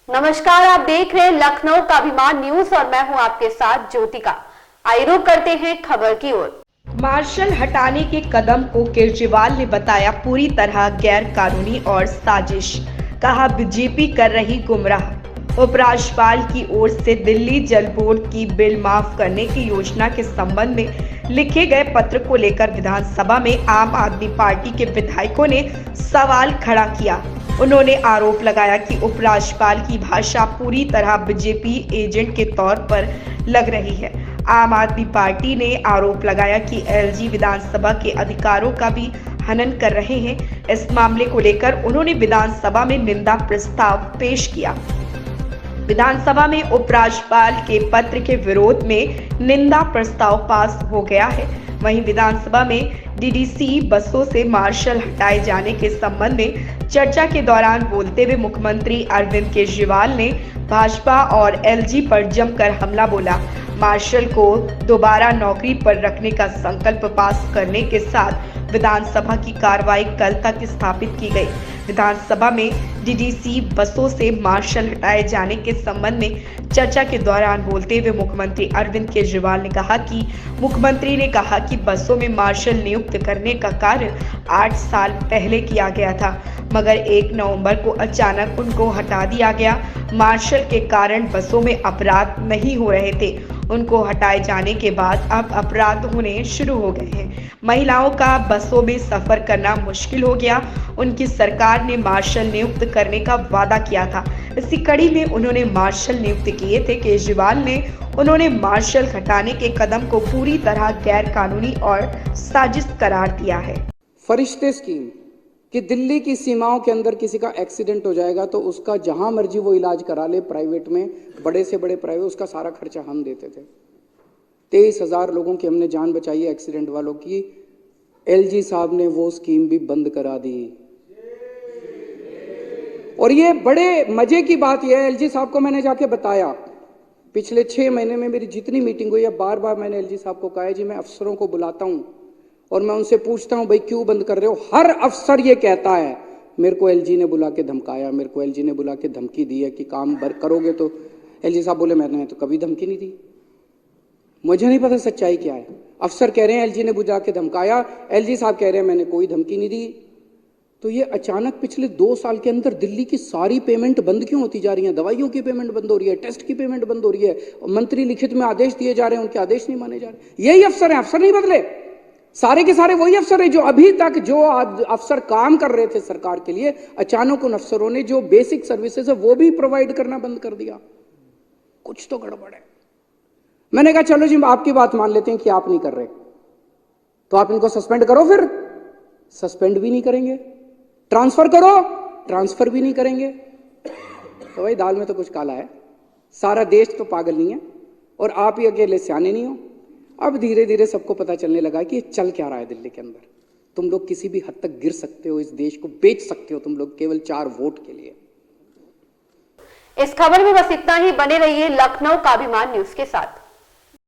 नमस्कार, आप देख रहे हैं लखनऊ का अभिमान न्यूज और मैं हूं आपके साथ ज्योतिका। आइए रुक करते हैं खबर की ओर। मार्शल हटाने के कदम को केजरीवाल ने बताया पूरी तरह गैर कानूनी और साजिश। कहा बीजेपी कर रही गुमराह। उपराज्यपाल की ओर से दिल्ली जल बोर्ड की बिल माफ करने की योजना के संबंध में लिखे गए पत्र को लेकर विधानसभा में आम आदमी पार्टी के विधायकों ने सवाल खड़ा किया। उन्होंने आरोप लगाया कि उपराज्यपाल की भाषा पूरी तरह बीजेपी एजेंट के तौर पर लग रही है। आम आदमी पार्टी ने आरोप लगाया कि एलजी विधानसभा के अधिकारों का भी हनन कर रहे हैं। इस मामले को लेकर उन्होंने विधानसभा में निंदा प्रस्ताव पेश किया। विधानसभा में उपराज्यपाल के पत्र के विरोध में निंदा प्रस्ताव पास हो गया है। वहीं विधानसभा में डीडीसी बसों से मार्शल हटाए जाने के संबंध में चर्चा के दौरान बोलते हुए मुख्यमंत्री अरविंद केजरीवाल ने भाजपा और एलजी पर जमकर हमला बोला। मार्शल को दोबारा नौकरी पर रखने का संकल्प पास करने के साथ विधानसभा की कार्रवाई कल तक स्थापित की गई। विधानसभा में डीडीसी बसों से मार्शल हटाए जाने के संबंध में चर्चा के दौरान बोलते हुए मुख्यमंत्री अरविंद केजरीवाल ने कहा कि मुख्यमंत्री ने कहा कि बसों में मार्शल नियुक्त करने का कार्य 8 साल पहले किया गया था, मगर 1 नवंबर को अचानक उनको हटा दिया गया। मार्शल के कारण बसों में अपराध नहीं हो रहे थे। उनको हटाए जाने के बाद अब अपराध होने शुरू हो गए हैं। महिलाओं का बसों में सफर करना मुश्किल हो गया। उनकी सरकार ने मार्शल नियुक्त करने का वादा किया था। इसी कड़ी में उन्होंने मार्शल नियुक्त किए थे। केजरीवाल ने उन्होंने मार्शल हटाने के कदम को पूरी तरह गैर कानूनी और साजिश करार दिया है। फरिश्ते स्कीम कि दिल्ली की सीमाओं के अंदर किसी का एक्सीडेंट हो जाएगा तो उसका जहां मर्जी वो इलाज करा ले, प्राइवेट में, बड़े से बड़े प्राइवेट, उसका सारा खर्चा हम देते थे। 23,000 लोगों की हमने जान बचाई है एक्सीडेंट वालों की। एलजी साहब ने वो स्कीम भी बंद करा दी। और ये बड़े मजे की बात यह है, एलजी साहब को मैंने जाके बताया, पिछले 6 महीने में मेरी जितनी मीटिंग हुई है, बार बार मैंने एलजी साहब को कहा है जी मैं अफसरों को बुलाता हूं और मैं उनसे पूछता हूं भाई क्यों बंद कर रहे हो। हर अफसर ये कहता है मेरे को एलजी ने बुला के धमकाया, मेरे को एलजी ने बुला के धमकी दी है कि काम करोगे तो। एलजी साहब बोले मैंने तो कभी धमकी नहीं दी। मुझे नहीं पता सच्चाई क्या है। अफसर कह रहे हैं एलजी ने बुला के धमकाया, एलजी साहब कह रहे हैं मैंने कोई धमकी नहीं दी। तो ये अचानक पिछले 2 साल के अंदर दिल्ली की सारी पेमेंट बंद क्यों होती जा रही है? दवाइयों की पेमेंट बंद हो रही है, टेस्ट की पेमेंट बंद हो रही है, मंत्री लिखित में आदेश दिए जा रहे हैं, उनके आदेश नहीं माने जा रहे। यही अफसर हैं, अफसर नहीं बदले। सारे के सारे वही अफसर है जो अभी तक जो अफसर काम कर रहे थे सरकार के लिए, अचानक उन अफसरों ने जो बेसिक सर्विसेज है वो भी प्रोवाइड करना बंद कर दिया। कुछ तो गड़बड़ है। मैंने कहा चलो जी आपकी बात मान लेते हैं कि आप नहीं कर रहे, तो आप इनको सस्पेंड करो। फिर सस्पेंड भी नहीं करेंगे, ट्रांसफर करो, ट्रांसफर भी नहीं करेंगे। तो भाई दाल में तो कुछ काला है। सारा देश तो पागल नहीं है और आप ही अकेले सियाने नहीं हो। अब धीरे धीरे सबको पता चलने लगा कि ये चल क्या रहा है दिल्ली के अंदर। तुम लोग किसी भी हद तक गिर सकते हो, इस देश को बेच सकते हो तुम लोग केवल 4 वोट के लिए। इस खबर में बस इतना ही। बने रहिए लखनऊ का अभिमान न्यूज के साथ।